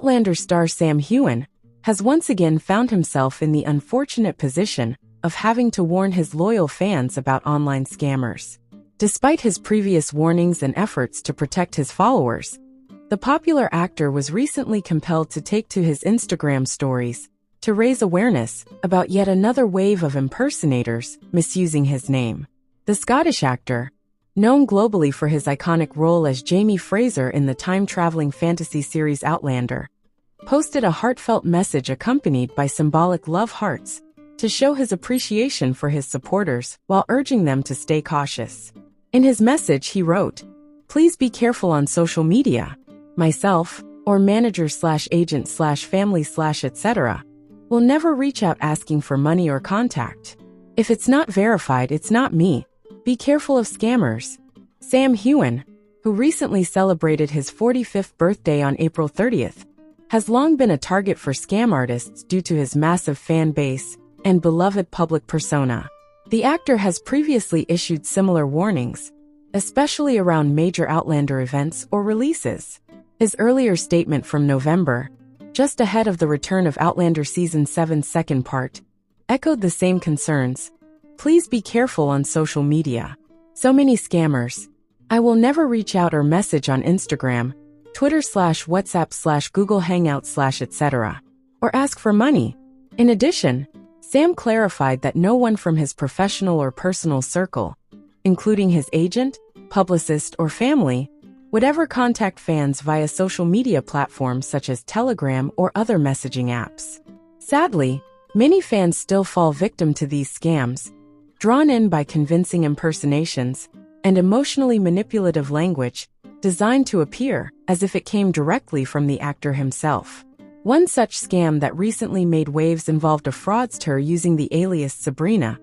Outlander star Sam Heughan has once again found himself in the unfortunate position of having to warn his loyal fans about online scammers. Despite his previous warnings and efforts to protect his followers, the popular actor was recently compelled to take to his Instagram stories to raise awareness about yet another wave of impersonators misusing his name. The Scottish actor, known globally for his iconic role as Jaime Fraser in the time-traveling fantasy series Outlander, posted a heartfelt message accompanied by symbolic love hearts to show his appreciation for his supporters while urging them to stay cautious. In his message, he wrote, "Please be careful on social media. Myself, or manager/agent/family/etc., will never reach out asking for money or contact. If it's not verified, it's not me. Be careful of scammers." Sam Heughan, who recently celebrated his 45th birthday on April 30th, has long been a target for scam artists due to his massive fan base and beloved public persona. The actor has previously issued similar warnings, especially around major Outlander events or releases. His earlier statement from November, just ahead of the return of Outlander Season 7's second part, echoed the same concerns. "Please be careful on social media. So many scammers. I will never reach out or message on Instagram, Twitter/WhatsApp/Google Hangout/etc. or ask for money." In addition, Sam clarified that no one from his professional or personal circle, including his agent, publicist, or family, would ever contact fans via social media platforms such as Telegram or other messaging apps. Sadly, many fans still fall victim to these scams, drawn in by convincing impersonations and emotionally manipulative language designed to appear as if it came directly from the actor himself. One such scam that recently made waves involved a fraudster using the alias Sabrina,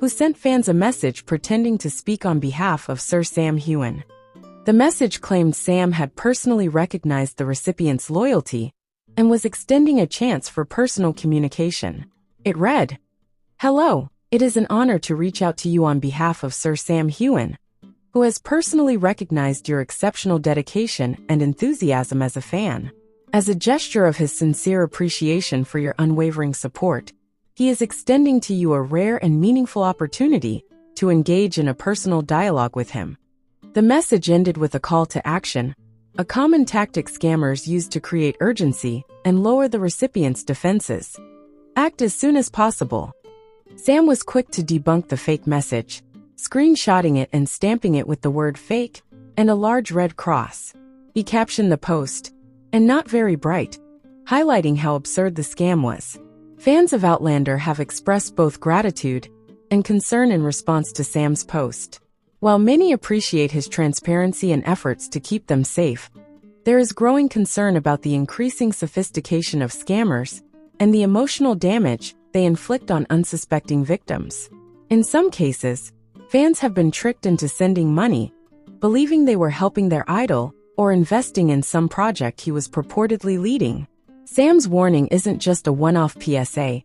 who sent fans a message pretending to speak on behalf of Sir Sam Heughan. The message claimed Sam had personally recognized the recipient's loyalty and was extending a chance for personal communication. It read, "Hello, it is an honor to reach out to you on behalf of Sir Sam Heughan, who has personally recognized your exceptional dedication and enthusiasm as a fan. As a gesture of his sincere appreciation for your unwavering support, he is extending to you a rare and meaningful opportunity to engage in a personal dialogue with him." The message ended with a call to action, a common tactic scammers use to create urgency and lower the recipient's defenses. Act as soon as possible. Sam was quick to debunk the fake message, screenshotting it and stamping it with the word "fake" and a large red cross. He captioned the post, "And not very bright," highlighting how absurd the scam was. Fans of Outlander have expressed both gratitude and concern in response to Sam's post. While many appreciate his transparency and efforts to keep them safe, there is growing concern about the increasing sophistication of scammers and the emotional damage they inflict on unsuspecting victims. In some cases, fans have been tricked into sending money, believing they were helping their idol or investing in some project he was purportedly leading. Sam's warning isn't just a one-off PSA.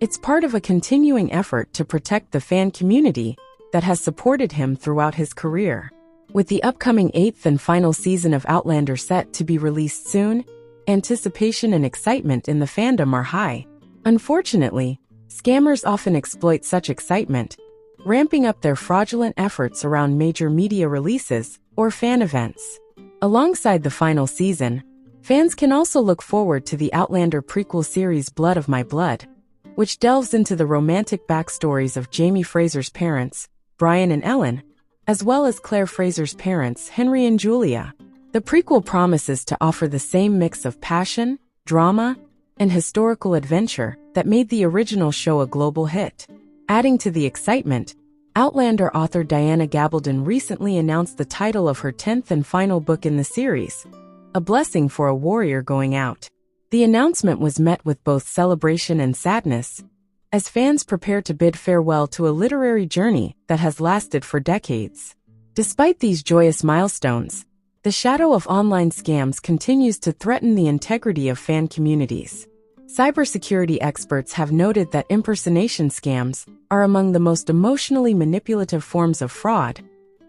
It's part of a continuing effort to protect the fan community that has supported him throughout his career. With the upcoming 8th and final season of Outlander set to be released soon, anticipation and excitement in the fandom are high. Unfortunately, scammers often exploit such excitement, ramping up their fraudulent efforts around major media releases or fan events. Alongside the final season, fans can also look forward to the Outlander prequel series Blood of My Blood, which delves into the romantic backstories of Jaime Fraser's parents, Brian and Ellen, as well as Claire Fraser's parents, Henry and Julia. The prequel promises to offer the same mix of passion, drama, and historical adventure that made the original show a global hit. Adding to the excitement, Outlander author Diana Gabaldon recently announced the title of her 10th and final book in the series, A Blessing for a Warrior Going Out. The announcement was met with both celebration and sadness, as fans prepare to bid farewell to a literary journey that has lasted for decades. Despite these joyous milestones, the shadow of online scams continues to threaten the integrity of fan communities. Cybersecurity experts have noted that impersonation scams are among the most emotionally manipulative forms of fraud,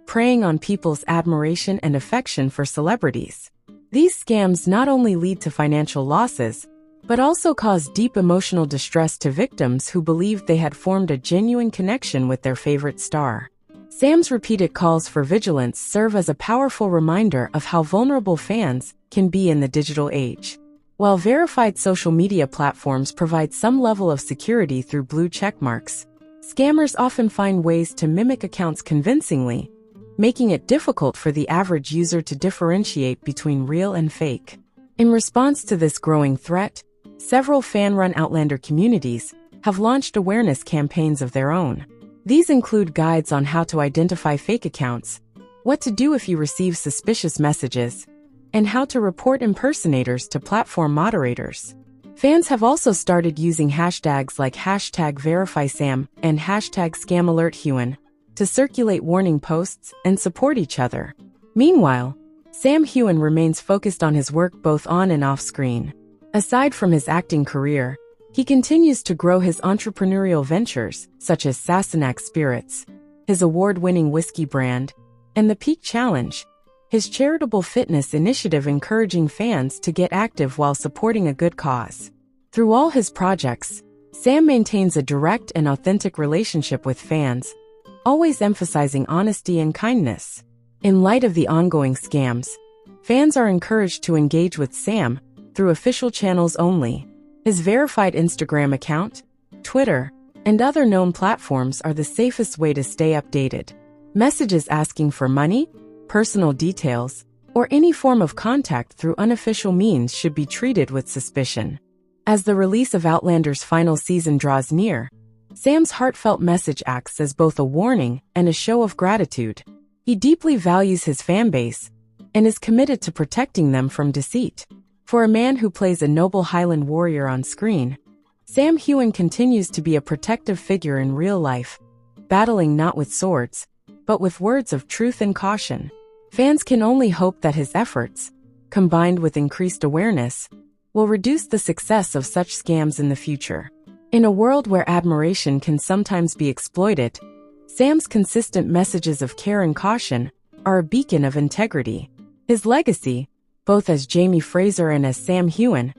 preying on people's admiration and affection for celebrities. These scams not only lead to financial losses, but also cause deep emotional distress to victims who believed they had formed a genuine connection with their favorite star. Sam's repeated calls for vigilance serve as a powerful reminder of how vulnerable fans can be in the digital age. While verified social media platforms provide some level of security through blue checkmarks, scammers often find ways to mimic accounts convincingly, making it difficult for the average user to differentiate between real and fake. In response to this growing threat, several fan-run Outlander communities have launched awareness campaigns of their own. These include guides on how to identify fake accounts, what to do if you receive suspicious messages, and how to report impersonators to platform moderators. Fans have also started using hashtags like #VerifySam and #ScamAlertHeughan to circulate warning posts and support each other. Meanwhile, Sam Heughan remains focused on his work both on and off screen. Aside from his acting career, he continues to grow his entrepreneurial ventures, such as Sassenach Spirits, his award-winning whiskey brand, and the Peak Challenge, his charitable fitness initiative encouraging fans to get active while supporting a good cause. Through all his projects, Sam maintains a direct and authentic relationship with fans, always emphasizing honesty and kindness. In light of the ongoing scams, fans are encouraged to engage with Sam through official channels only. His verified Instagram account, Twitter, and other known platforms are the safest way to stay updated. Messages asking for money, personal details, or any form of contact through unofficial means should be treated with suspicion. As the release of Outlander's final season draws near, Sam's heartfelt message acts as both a warning and a show of gratitude. He deeply values his fanbase and is committed to protecting them from deceit. For a man who plays a noble Highland warrior on screen, Sam Heughan continues to be a protective figure in real life, battling not with swords, but with words of truth and caution. Fans can only hope that his efforts, combined with increased awareness, will reduce the success of such scams in the future. In a world where admiration can sometimes be exploited, Sam's consistent messages of care and caution are a beacon of integrity. His legacy, both as Jaime Fraser and as Sam Heughan,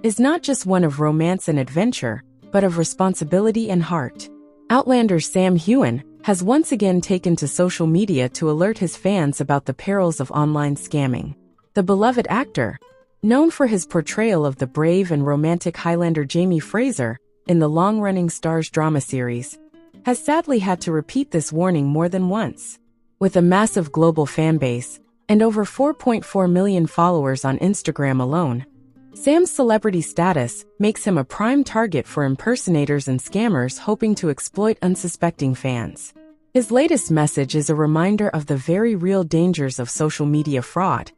is not just one of romance and adventure, but of responsibility and heart. Outlander's Sam Heughan has once again taken to social media to alert his fans about the perils of online scamming. The beloved actor, known for his portrayal of the brave and romantic Highlander Jaime Fraser in the long-running Starz drama series, has sadly had to repeat this warning more than once. With a massive global fanbase and over 4.4 million followers on Instagram alone, Sam's celebrity status makes him a prime target for impersonators and scammers hoping to exploit unsuspecting fans. His latest message is a reminder of the very real dangers of social media fraud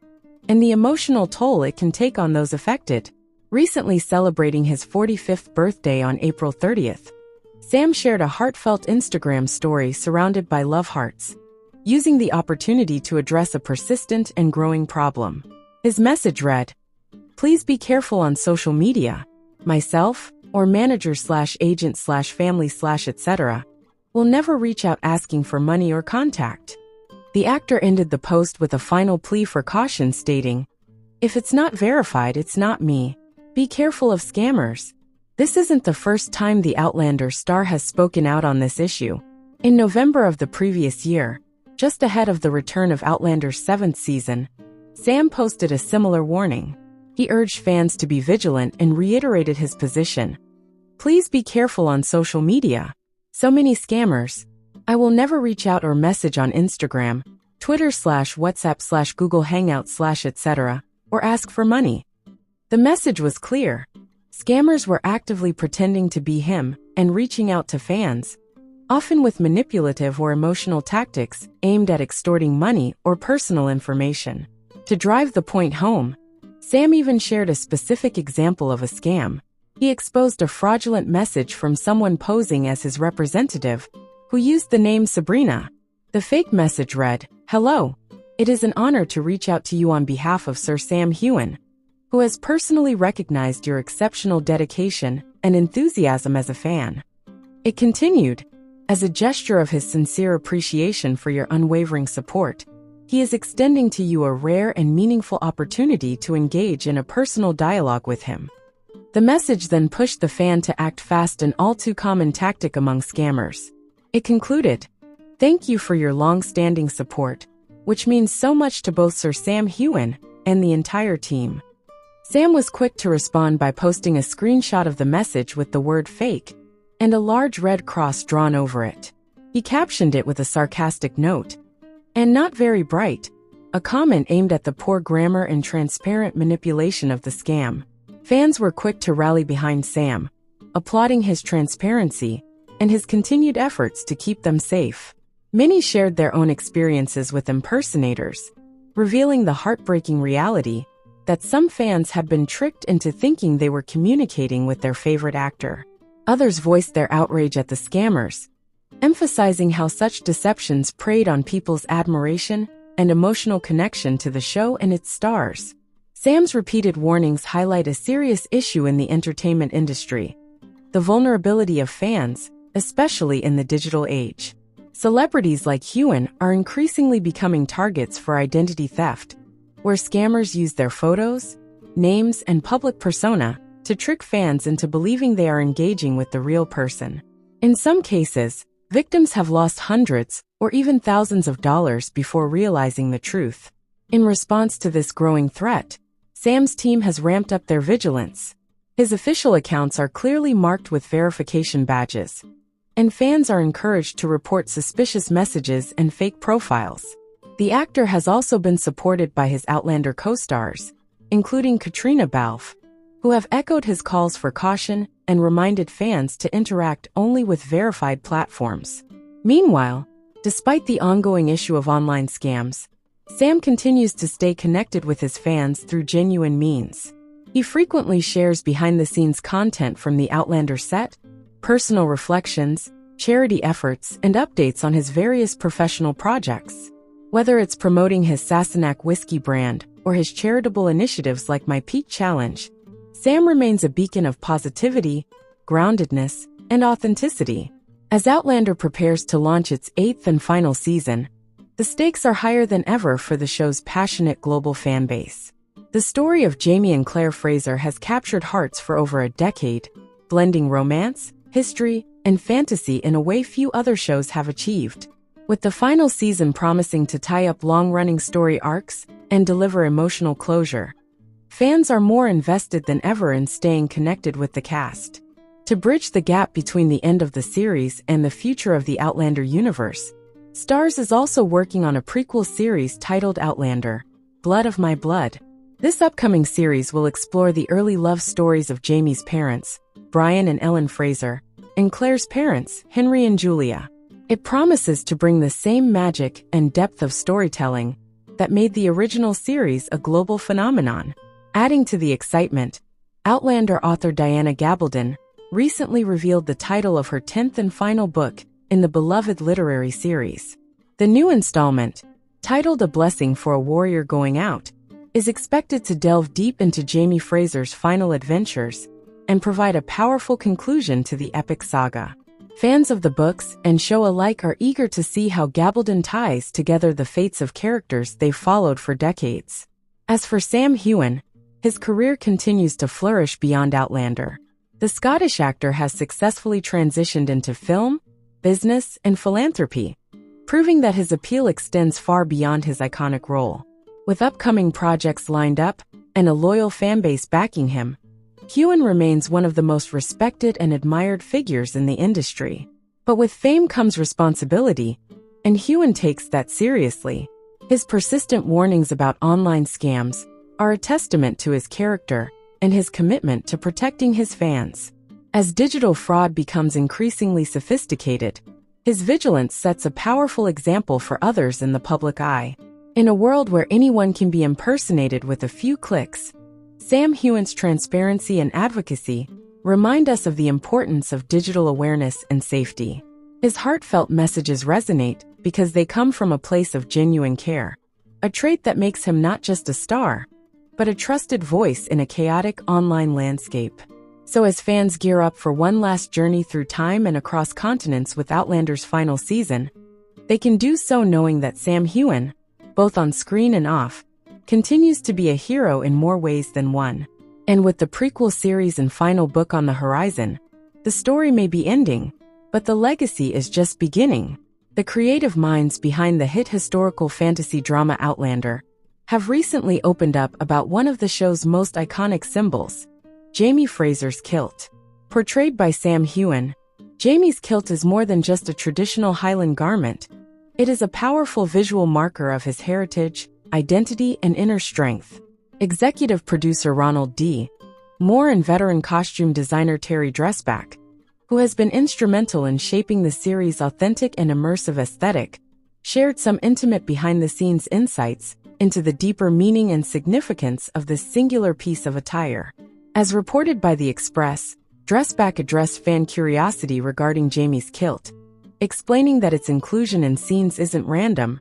and the emotional toll it can take on those affected. Recently celebrating his 45th birthday on April 30th, Sam shared a heartfelt Instagram story surrounded by love hearts, using the opportunity to address a persistent and growing problem. His message read, "Please be careful on social media. Myself, or manager/agent/family/etc., will never reach out asking for money or contact." The actor ended the post with a final plea for caution stating, "If it's not verified, it's not me. Be careful of scammers." This isn't the first time the Outlander star has spoken out on this issue. In November of the previous year, just ahead of the return of Outlander's 7th season, Sam posted a similar warning. He urged fans to be vigilant and reiterated his position. "Please be careful on social media. So many scammers. I will never reach out or message on Instagram, Twitter/WhatsApp/Google Hangout/etc., or ask for money." The message was clear. Scammers were actively pretending to be him and reaching out to fans, often with manipulative or emotional tactics aimed at extorting money or personal information. To drive the point home, Sam even shared a specific example of a scam. He exposed a fraudulent message from someone posing as his representative, who used the name Sabrina. The fake message read, "Hello. It is an honor to reach out to you on behalf of Sir Sam Heughan, who has personally recognized your exceptional dedication and enthusiasm as a fan." It continued, "As a gesture of his sincere appreciation for your unwavering support, he is extending to you a rare and meaningful opportunity to engage in a personal dialogue with him. The message then pushed the fan to act fast, an all too common tactic among scammers. It concluded, "Thank you for your long-standing support," which means so much to both Sir Sam Heughan and the entire team. Sam was quick to respond by posting a screenshot of the message with the word "fake" and a large red cross drawn over it. He captioned it with a sarcastic note, "And not very bright," a comment aimed at the poor grammar and transparent manipulation of the scam. Fans were quick to rally behind Sam, applauding his transparency and his continued efforts to keep them safe. Many shared their own experiences with impersonators, revealing the heartbreaking reality that some fans had been tricked into thinking they were communicating with their favorite actor. Others voiced their outrage at the scammers, emphasizing how such deceptions preyed on people's admiration and emotional connection to the show and its stars. Sam's repeated warnings highlight a serious issue in the entertainment industry: the vulnerability of fans, especially in the digital age. Celebrities like Heughan are increasingly becoming targets for identity theft, where scammers use their photos, names, and public persona to trick fans into believing they are engaging with the real person. In some cases, victims have lost hundreds or even thousands of dollars before realizing the truth. In response to this growing threat, Sam's team has ramped up their vigilance. His official accounts are clearly marked with verification badges, and fans are encouraged to report suspicious messages and fake profiles. The actor has also been supported by his Outlander co-stars, including Katrina Balfe, who have echoed his calls for caution and reminded fans to interact only with verified platforms. Meanwhile, despite the ongoing issue of online scams, Sam continues to stay connected with his fans through genuine means. He frequently shares behind-the-scenes content from the Outlander set, personal reflections, charity efforts, and updates on his various professional projects. Whether it's promoting his Sassenach whiskey brand or his charitable initiatives like My Peak Challenge, Sam remains a beacon of positivity, groundedness, and authenticity. As Outlander prepares to launch its 8th and final season, the stakes are higher than ever for the show's passionate global fan base. The story of Jaime and Claire Fraser has captured hearts for over a decade, blending romance, history, and fantasy in a way few other shows have achieved. With the final season promising to tie up long-running story arcs and deliver emotional closure, fans are more invested than ever in staying connected with the cast. To bridge the gap between the end of the series and the future of the Outlander universe, Starz is also working on a prequel series titled Outlander: Blood of My Blood. This upcoming series will explore the early love stories of Jaime's parents, Brian and Ellen Fraser, and Claire's parents, Henry and Julia. It promises to bring the same magic and depth of storytelling that made the original series a global phenomenon. Adding to the excitement, Outlander author Diana Gabaldon recently revealed the title of her 10th and final book in the beloved literary series. The new installment, titled A Blessing for a Warrior Going Out, is expected to delve deep into Jaime Fraser's final adventures and provide a powerful conclusion to the epic saga. Fans of the books and show alike are eager to see how Gabaldon ties together the fates of characters they've followed for decades. As for Sam Heughan, his career continues to flourish beyond Outlander. The Scottish actor has successfully transitioned into film, business, and philanthropy, proving that his appeal extends far beyond his iconic role. With upcoming projects lined up and a loyal fanbase backing him, Heughan remains one of the most respected and admired figures in the industry. But with fame comes responsibility, and Heughan takes that seriously. His persistent warnings about online scams are a testament to his character and his commitment to protecting his fans. As digital fraud becomes increasingly sophisticated, his vigilance sets a powerful example for others in the public eye. In a world where anyone can be impersonated with a few clicks, Sam Heughan's transparency and advocacy remind us of the importance of digital awareness and safety. His heartfelt messages resonate because they come from a place of genuine care, a trait that makes him not just a star, but a trusted voice in a chaotic online landscape. So as fans gear up for one last journey through time and across continents with Outlander's final season, they can do so knowing that Sam Heughan, both on screen and off, continues to be a hero in more ways than one. And with the prequel series and final book on the horizon, the story may be ending, but the legacy is just beginning. The creative minds behind the hit historical fantasy drama Outlander have recently opened up about one of the show's most iconic symbols, Jaime Fraser's kilt. Portrayed by Sam Heughan, Jaime's kilt is more than just a traditional Highland garment. It is a powerful visual marker of his heritage, identity, and inner strength. Executive producer Ronald D. Moore and veteran costume designer Terry Dressback, who has been instrumental in shaping the series' authentic and immersive aesthetic, shared some intimate behind-the-scenes insights into the deeper meaning and significance of this singular piece of attire. As reported by The Express, Dressback addressed fan curiosity regarding Jaime's kilt, explaining that its inclusion in scenes isn't random,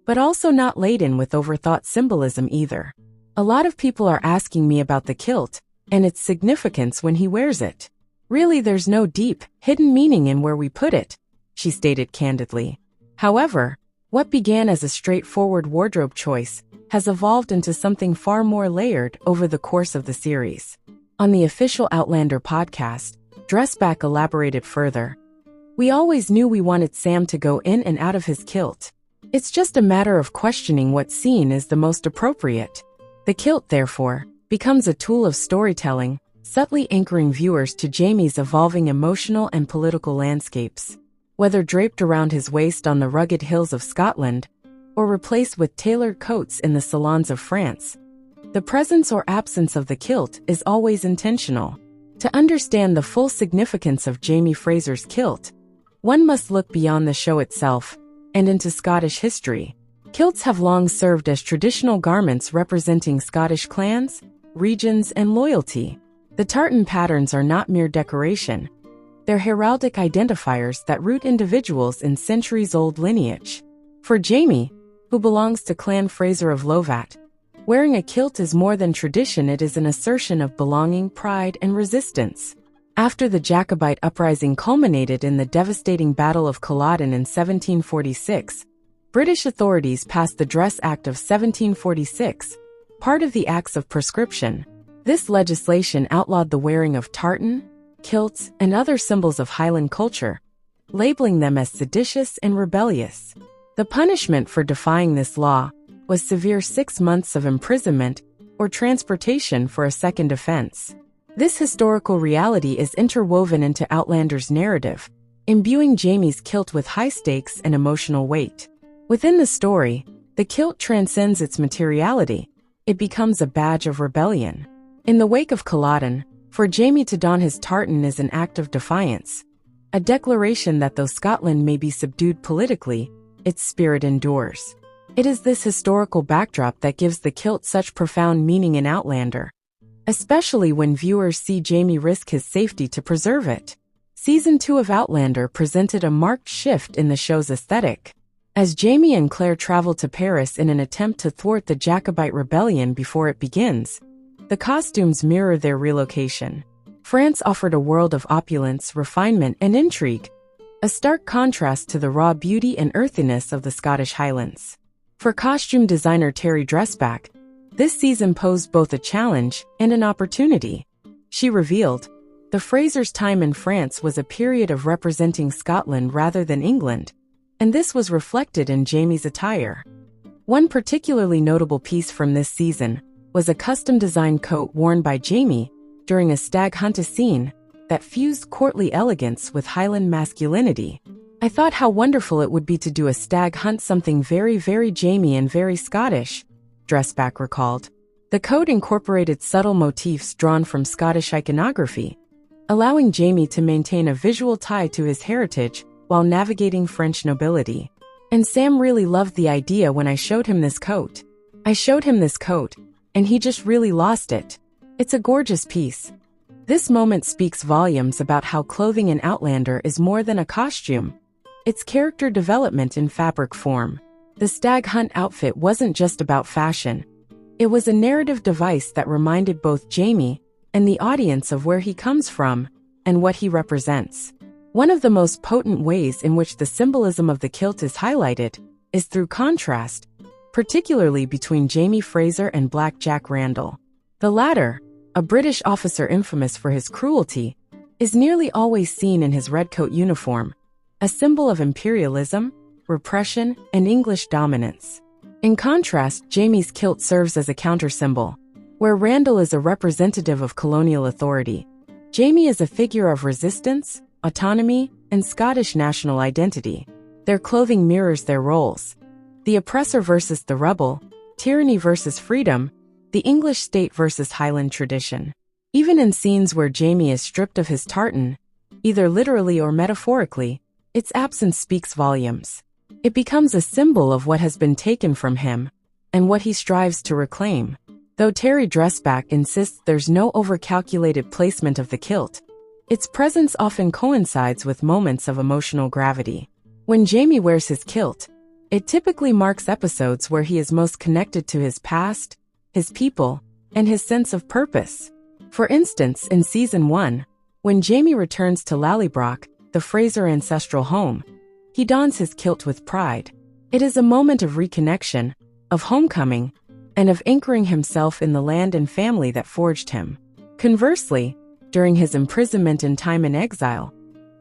but also not laden with overthought symbolism either. A lot of people are asking me about the kilt and its significance when he wears it. Really, there's no deep, hidden meaning in where we put it, she stated candidly. However, what began as a straightforward wardrobe choice has evolved into something far more layered over the course of the series. On the official Outlander podcast, Dressback elaborated further. We always knew we wanted Sam to go in and out of his kilt. It's just a matter of questioning what scene is the most appropriate. The kilt, therefore, becomes a tool of storytelling, subtly anchoring viewers to Jaime's evolving emotional and political landscapes. Whether draped around his waist on the rugged hills of Scotland, or replaced with tailored coats in the salons of France, the presence or absence of the kilt is always intentional. To understand the full significance of Jaime Fraser's kilt, one must look beyond the show itself and into Scottish history. Kilts have long served as traditional garments representing Scottish clans, regions, and loyalty. The tartan patterns are not mere decoration. They're heraldic identifiers that root individuals in centuries-old lineage. For Jaime, who belongs to Clan Fraser of Lovat, wearing a kilt is more than tradition, it is an assertion of belonging, pride, and resistance. After the Jacobite uprising culminated in the devastating Battle of Culloden in 1746, British authorities passed the Dress Act of 1746, part of the Acts of Proscription. This legislation outlawed the wearing of tartan, kilts, and other symbols of Highland culture, labeling them as seditious and rebellious. The punishment for defying this law was severe 6 months of imprisonment or transportation for a second offense. This historical reality is interwoven into Outlander's narrative, imbuing Jaime's kilt with high stakes and emotional weight. Within the story, the kilt transcends its materiality. It becomes a badge of rebellion. In the wake of Culloden, for Jaime to don his tartan is an act of defiance, a declaration that though Scotland may be subdued politically, its spirit endures. It is this historical backdrop that gives the kilt such profound meaning in Outlander, especially when viewers see Jaime risk his safety to preserve it. Season 2 of Outlander presented a marked shift in the show's aesthetic. As Jaime and Claire travel to Paris in an attempt to thwart the Jacobite rebellion before it begins, the costumes mirror their relocation. France offered a world of opulence, refinement, and intrigue, a stark contrast to the raw beauty and earthiness of the Scottish Highlands. For costume designer Terry Dressback, this season posed both a challenge and an opportunity. She revealed, the Frasers' time in France was a period of representing Scotland rather than England, and this was reflected in Jaime's attire. One particularly notable piece from this season was a custom-designed coat worn by Jaime during a stag hunt scene that fused courtly elegance with Highland masculinity. I thought how wonderful it would be to do a stag hunt, something very, very Jaime and very Scottish, Dressback recalled. The coat incorporated subtle motifs drawn from Scottish iconography, allowing Jaime to maintain a visual tie to his heritage while navigating French nobility. And Sam really loved the idea when I showed him this coat. And he just really lost it. It's a gorgeous piece. This moment speaks volumes about how clothing in Outlander is more than a costume. It's character development in fabric form. The stag hunt outfit wasn't just about fashion. It was a narrative device that reminded both Jaime and the audience of where he comes from and what he represents. One of the most potent ways in which the symbolism of the kilt is highlighted is through contrast. particularly between Jaime Fraser and Black Jack Randall. The latter, a British officer infamous for his cruelty, is nearly always seen in his redcoat uniform, a symbol of imperialism, repression, and English dominance. In contrast, Jaime's kilt serves as a counter-symbol. Where Randall is a representative of colonial authority, Jaime is a figure of resistance, autonomy, and Scottish national identity. Their clothing mirrors their roles. The oppressor versus the rebel, tyranny versus freedom, the English state versus Highland tradition. Even in scenes where Jaime is stripped of his tartan, either literally or metaphorically, its absence speaks volumes. It becomes a symbol of what has been taken from him, and what he strives to reclaim. Though Terry Dressback insists there's no overcalculated placement of the kilt, its presence often coincides with moments of emotional gravity. When Jaime wears his kilt, it typically marks episodes where he is most connected to his past, his people, and his sense of purpose. For instance, in Season 1, when Jaime returns to Lallybroch, the Fraser ancestral home, he dons his kilt with pride. It is a moment of reconnection, of homecoming, and of anchoring himself in the land and family that forged him. Conversely, during his imprisonment and time in exile,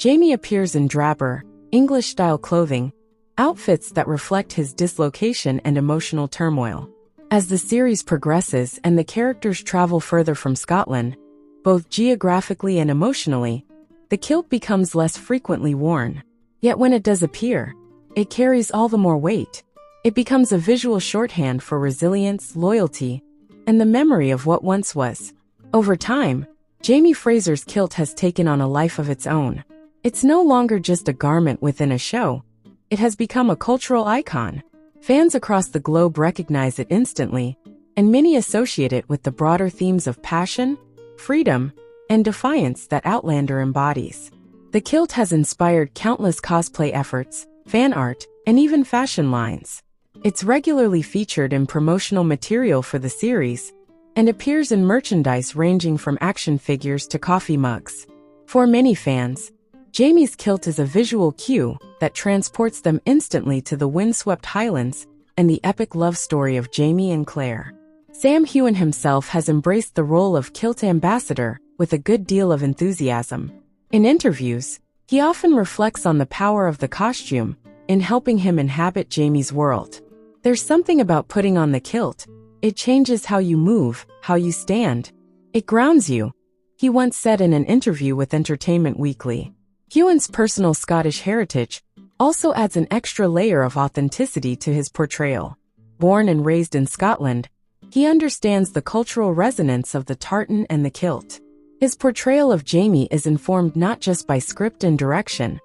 Jaime appears in drabber, English-style clothing, outfits that reflect his dislocation and emotional turmoil. As the series progresses and the characters travel further from Scotland, both geographically and emotionally, the kilt becomes less frequently worn. Yet when it does appear, it carries all the more weight. It becomes a visual shorthand for resilience, loyalty, and the memory of what once was. Over time, Jaime Fraser's kilt has taken on a life of its own. It's no longer just a garment within a show. It has become a cultural icon. Fans across the globe recognize it instantly, and many associate it with the broader themes of passion, freedom, and defiance that Outlander embodies. The kilt has inspired countless cosplay efforts, fan art, and even fashion lines. It's regularly featured in promotional material for the series, and appears in merchandise ranging from action figures to coffee mugs. For many fans, Jaime's kilt is a visual cue that transports them instantly to the windswept Highlands and the epic love story of Jaime and Claire. Sam Heughan himself has embraced the role of kilt ambassador with a good deal of enthusiasm. In interviews, he often reflects on the power of the costume in helping him inhabit Jaime's world. There's something about putting on the kilt. It changes how you move, how you stand. It grounds you, he once said in an interview with Entertainment Weekly. Heughan's personal Scottish heritage also adds an extra layer of authenticity to his portrayal. Born and raised in Scotland, he understands the cultural resonance of the tartan and the kilt. His portrayal of Jaime is informed not just by script and direction,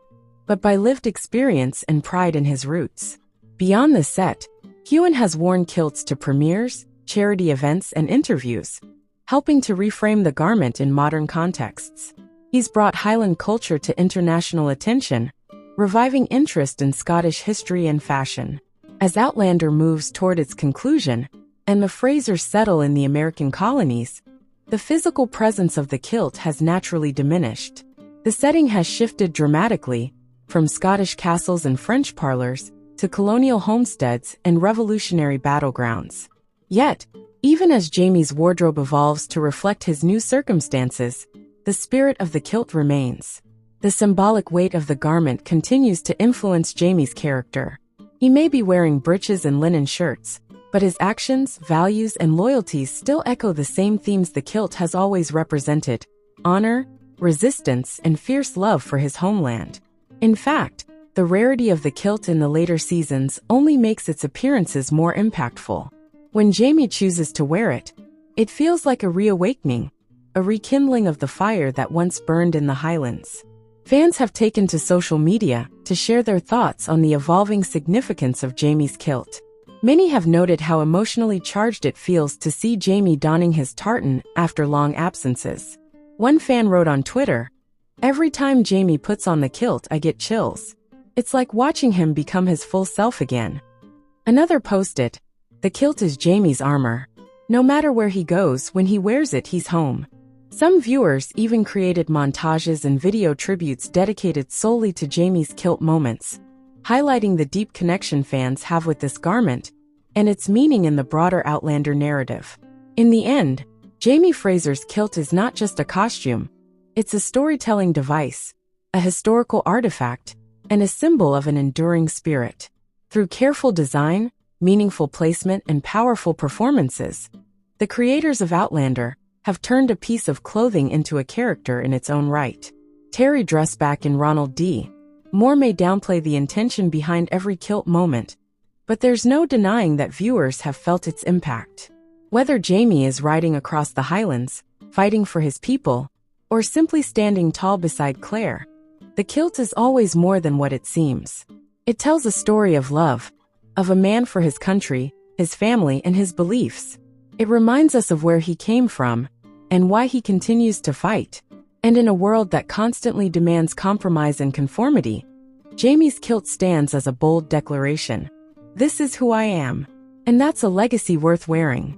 but by lived experience and pride in his roots. Beyond the set, Heughan has worn kilts to premieres, charity events, and interviews, helping to reframe the garment in modern contexts. He's brought Highland culture to international attention, reviving interest in Scottish history and fashion. As Outlander moves toward its conclusion, and the Frasers settle in the American colonies, the physical presence of the kilt has naturally diminished. The setting has shifted dramatically, from Scottish castles and French parlors to colonial homesteads and revolutionary battlegrounds. Yet, even as Jaime's wardrobe evolves to reflect his new circumstances, the spirit of the kilt remains. The symbolic weight of the garment continues to influence Jaime's character. He may be wearing breeches and linen shirts, but his actions, values, and loyalties still echo the same themes the kilt has always represented: honor, resistance, and fierce love for his homeland. In fact, the rarity of the kilt in the later seasons only makes its appearances more impactful. When Jaime chooses to wear it, it feels like a reawakening, a rekindling of the fire that once burned in the Highlands. Fans have taken to social media to share their thoughts on the evolving significance of Jaime's kilt. Many have noted how emotionally charged it feels to see Jaime donning his tartan after long absences. One fan wrote on Twitter, "Every time Jaime puts on the kilt, I get chills. It's like watching him become his full self again." Another posted, "The kilt is Jaime's armor. No matter where he goes, when he wears it, he's home." Some viewers even created montages and video tributes dedicated solely to Jaime's kilt moments, highlighting the deep connection fans have with this garment and its meaning in the broader Outlander narrative. In the end, Jaime Fraser's kilt is not just a costume, it's a storytelling device, a historical artifact, and a symbol of an enduring spirit. Through careful design, meaningful placement, and powerful performances, the creators of Outlander have turned a piece of clothing into a character in its own right. Terry Dressback and Ronald D. Moore may downplay the intention behind every kilt moment, but there's no denying that viewers have felt its impact. Whether Jaime is riding across the Highlands, fighting for his people, or simply standing tall beside Claire, the kilt is always more than what it seems. It tells a story of love, of a man for his country, his family, and his beliefs. It reminds us of where he came from and why he continues to fight. And in a world that constantly demands compromise and conformity, Jaime's kilt stands as a bold declaration. This is who I am. And that's a legacy worth wearing.